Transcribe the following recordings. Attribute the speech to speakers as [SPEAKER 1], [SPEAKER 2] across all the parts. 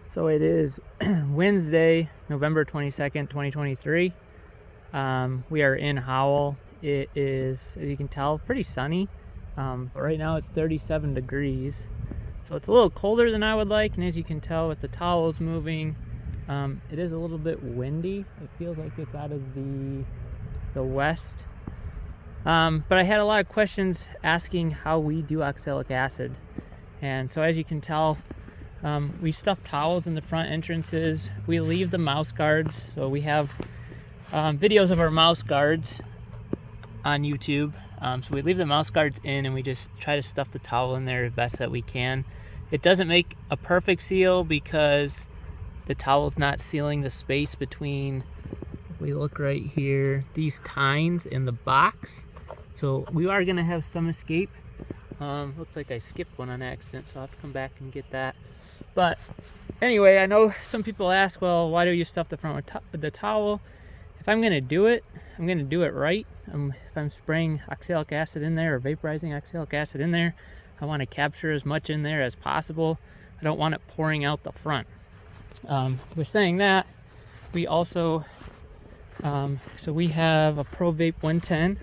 [SPEAKER 1] So it is Wednesday, November 22nd, 2023. We are in Howell. It is, as you can tell, pretty sunny. But right now it's 37 degrees. So it's a little colder than I would like. And as you can tell with the towels moving, it is a little bit windy. It feels like it's out of the west. But I had a lot of questions asking how we do oxalic acid. And so as you can tell, we stuff towels in the front entrances. We leave the mouse guards. So we have videos of our mouse guards on YouTube. So we leave the mouse guards in and we just try to stuff the towel in there as best that we can. It doesn't make a perfect seal because the towel's not sealing the space between, if we look right here, these tines in the box. So we are gonna have some escape. Looks like I skipped one on accident, so I'll have to come back and get that. But anyway, I know some people ask, well, why do you stuff the front with the towel? If I'm going to do it, I'm going to do it right. If I'm spraying oxalic acid in there or vaporizing oxalic acid in there, I want to capture as much in there as possible. I don't want it pouring out the front. We're saying that, we also, so we have a Pro Vape 110.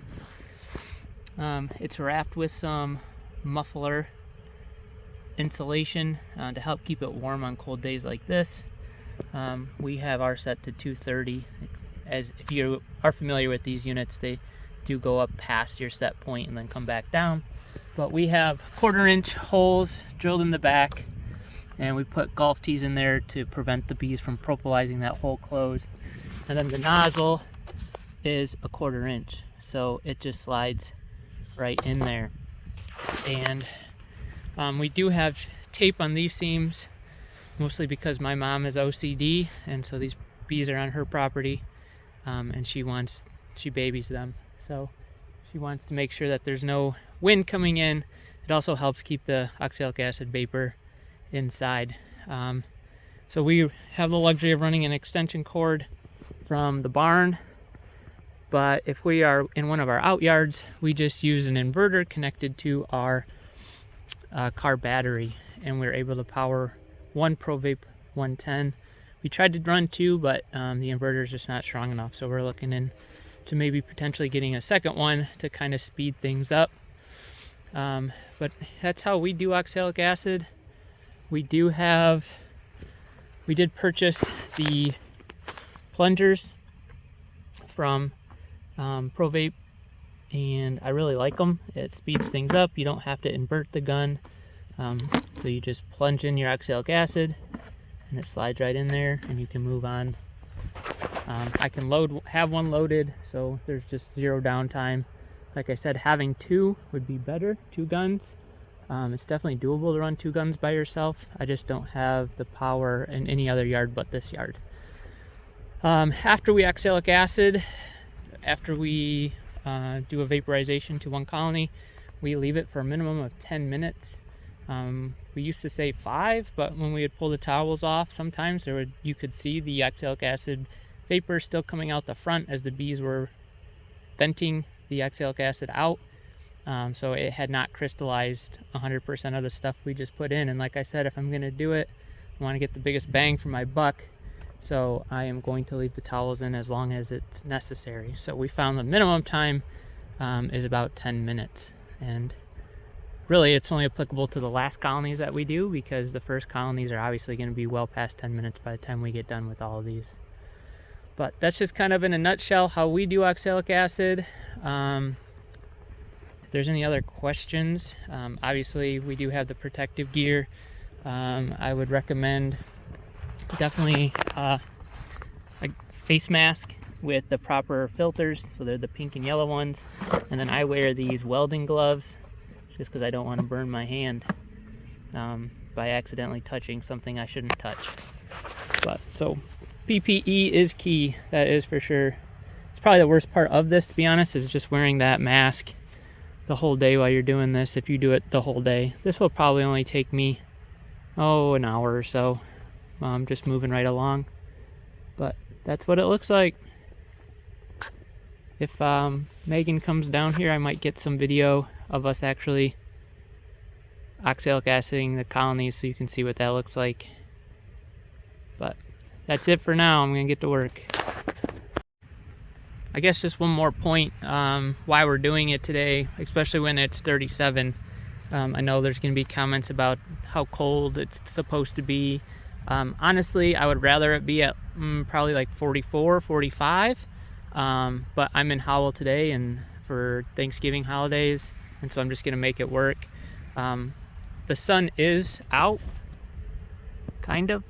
[SPEAKER 1] It's wrapped with some muffler insulation to help keep it warm on cold days like this. We have ours set to 230. As if you are familiar with these units, they do go up past your set point and then come back down. But we have 1/4-inch holes drilled in the back, and we put golf tees in there to prevent the bees from propylizing that hole closed. And then the nozzle is 1/4 inch, so it just slides right in there. And we do have tape on these seams, mostly because my mom is OCD, and so these bees are on her property, and she babies them. So she wants to make sure that there's no wind coming in. It also helps keep the oxalic acid vapor inside. So we have the luxury of running an extension cord from the barn, but if we are in one of our out yards, we just use an inverter connected to our car battery, and we're able to power one Pro Vape 110. We tried to run two, but the inverter is just not strong enough, so we're looking into maybe potentially getting a second one to kind of speed things up. But that's how we do oxalic acid. We did purchase the plungers from Pro Vape, and I really like them. It speeds things up. You don't have to invert the gun, so you just plunge in your oxalic acid and it slides right in there and you can move on. I can have one loaded, so there's just zero downtime. Like I said, having two would be better, 2 guns. It's definitely doable to run 2 guns by yourself. I just don't have the power in any other yard but this yard. After we oxalic acid, after we do a vaporization to one colony, we leave it for a minimum of 10 minutes. We used to say 5, but when we would pull the towels off, sometimes you could see the oxalic acid vapor still coming out the front as the bees were venting the oxalic acid out. So it had not crystallized 100% of the stuff we just put in. And like I said, if I'm going to do it, I want to get the biggest bang for my buck. So I am going to leave the towels in as long as it's necessary. So we found the minimum time is about 10 minutes. And really it's only applicable to the last colonies that we do, because the first colonies are obviously going to be well past 10 minutes by the time we get done with all of these. But that's just kind of in a nutshell how we do oxalic acid. If there's any other questions, obviously we do have the protective gear. I would recommend definitely a face mask with the proper filters, so they're the pink and yellow ones. And then I wear these welding gloves just because I don't want to burn my hand by accidentally touching something I shouldn't touch. But so PPE is key, that is for sure. It's probably the worst part of this, to be honest, is just wearing that mask the whole day while you're doing this. If you do it the whole day, this will probably only take me an hour or so. Just moving right along, but that's what it looks like. If Megan comes down here, I might get some video of us actually oxalic aciding the colonies so you can see what that looks like. But that's it for now. I'm gonna get to work. I guess just one more point why we're doing it today, especially when it's 37. I know there's going to be comments about how cold it's supposed to be. Honestly, I would rather it be at probably like 44, 45. But I'm in Howell today and for Thanksgiving holidays, and so I'm just going to make it work. The sun is out, kind of.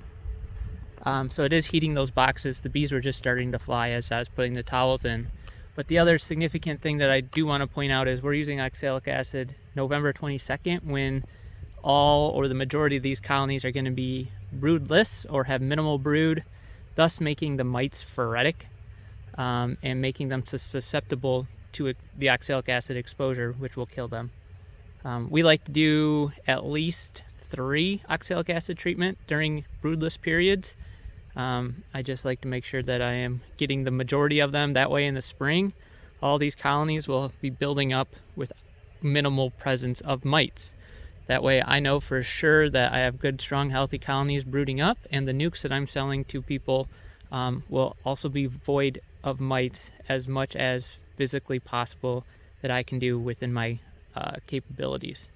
[SPEAKER 1] So it is heating those boxes. The bees were just starting to fly as I was putting the towels in. But the other significant thing that I do want to point out is we're using oxalic acid November 22nd when all or the majority of these colonies are going to be broodless or have minimal brood, thus making the mites ferretic and making them susceptible to the oxalic acid exposure, which will kill them. We like to do at least 3 oxalic acid treatment during broodless periods. I just like to make sure that I am getting the majority of them. That way in the spring, all these colonies will be building up with minimal presence of mites. That way I know for sure that I have good, strong, healthy colonies brooding up, and the nukes that I'm selling to people will also be void of mites as much as physically possible that I can do within my capabilities.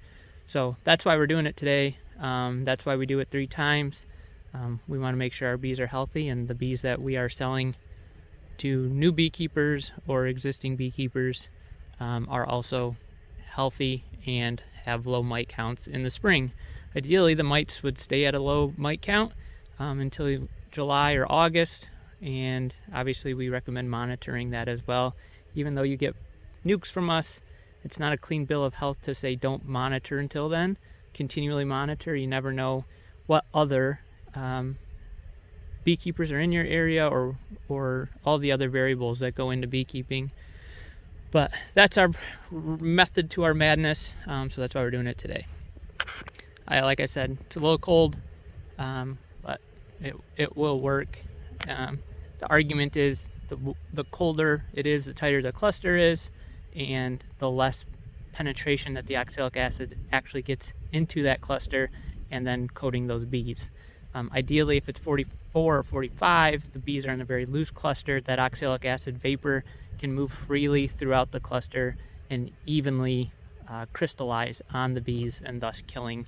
[SPEAKER 1] So that's why we're doing it today. That's why we do it 3 times. We want to make sure our bees are healthy, and the bees that we are selling to new beekeepers or existing beekeepers are also healthy and have low mite counts in the spring. Ideally, the mites would stay at a low mite count until July or August, and obviously we recommend monitoring that as well. Even though you get nukes from us, it's not a clean bill of health to say don't monitor until then. Continually monitor. You never know what other beekeepers are in your area or all the other variables that go into beekeeping. But that's our method to our madness, so that's why we're doing it today. Like I said, it's a little cold, but it will work. The argument is the colder it is, the tighter the cluster is, and the less penetration that the oxalic acid actually gets into that cluster and then coating those bees. Ideally, if it's 44 or 45, the bees are in a very loose cluster. That oxalic acid vapor can move freely throughout the cluster and evenly crystallize on the bees, and thus killing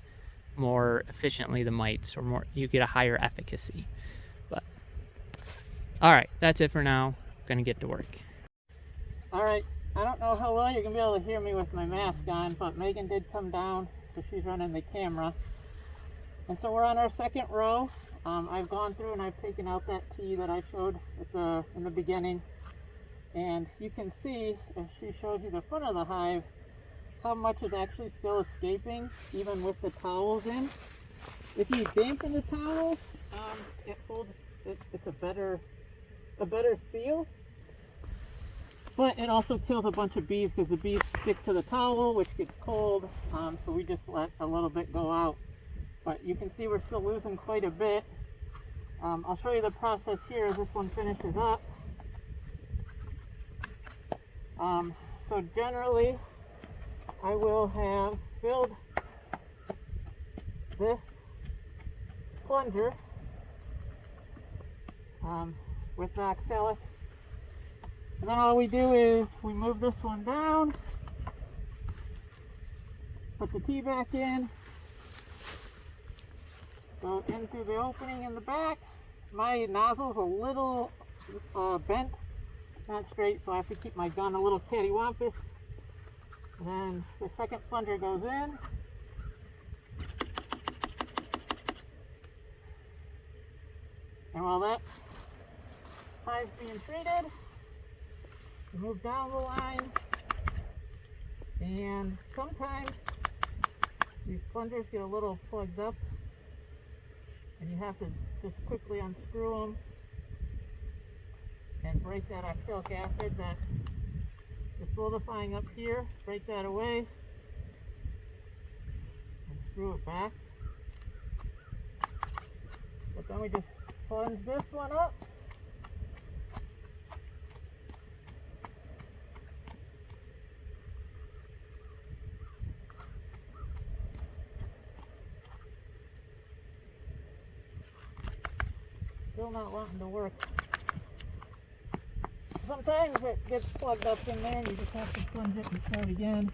[SPEAKER 1] more efficiently the mites, or more, you get a higher efficacy. But all right, that's it for now. I'm gonna get to work. All right, I don't know how well you're gonna be able to hear me with my mask on, but Megan did come down, so she's running the camera. And so we're on our 2nd row. I've gone through and I've taken out that tea that I showed in the beginning. And you can see, if she shows you the front of the hive, how much is actually still escaping, even with the towels in. If you dampen the towel, it holds, it's a better seal. But it also kills a bunch of bees because the bees stick to the towel, which gets cold. So we just let a little bit go out. But you can see we're still losing quite a bit. I'll show you the process here as this one finishes up. So generally, I will have filled this plunger with the oxalic. And then all we do is we move this one down, put the tea back in, go in through the opening in the back. My nozzle's a little bent, not straight, so I have to keep my gun a little cattywampus. Then the 2nd plunger goes in. And while that hive's being treated, we move down the line. And sometimes these plungers get a little plugged up, and you have to just quickly unscrew them and break that oxalic acid that is solidifying up here. Break that away and screw it back. But then we just plunge this one up. still not wanting to work. Sometimes it gets plugged up in there and you just have to plunge it and start again.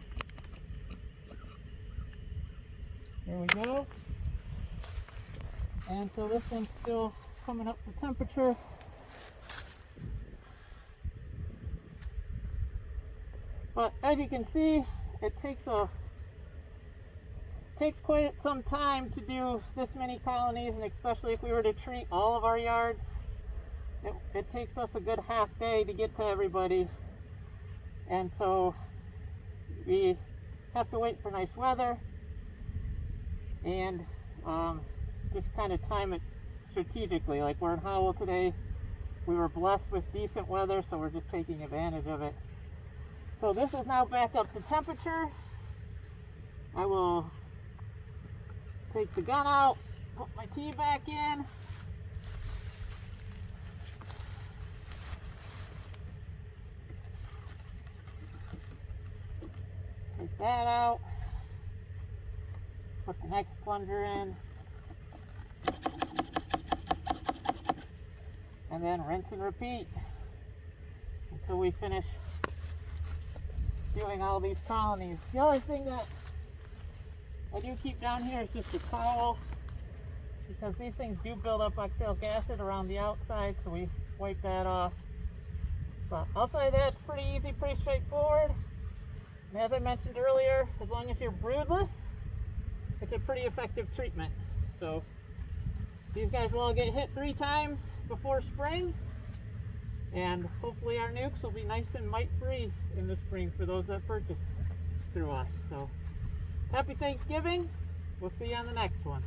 [SPEAKER 1] There we go. And so this thing's still coming up to temperature. But as you can see, it takes quite some time to do this many colonies, and especially if we were to treat all of our yards, it takes us a good half day to get to everybody. And so we have to wait for nice weather and just kind of time it strategically. Like we're in Howell today, we were blessed with decent weather, so we're just taking advantage of it. So this is now back up to temperature. I will take the gun out, put my tea back in. Take that out. Put the next plunger in. And then rinse and repeat until we finish doing all these colonies. The only thing that I do keep down here is just a towel, because these things do build up oxalic acid around the outside, so we wipe that off. But outside of that, it's pretty easy, pretty straightforward. And as I mentioned earlier, as long as you're broodless, it's a pretty effective treatment. So these guys will all get hit 3 times before spring, and hopefully our nukes will be nice and mite free in the spring for those that purchase through us. So happy Thanksgiving. We'll see you on the next one.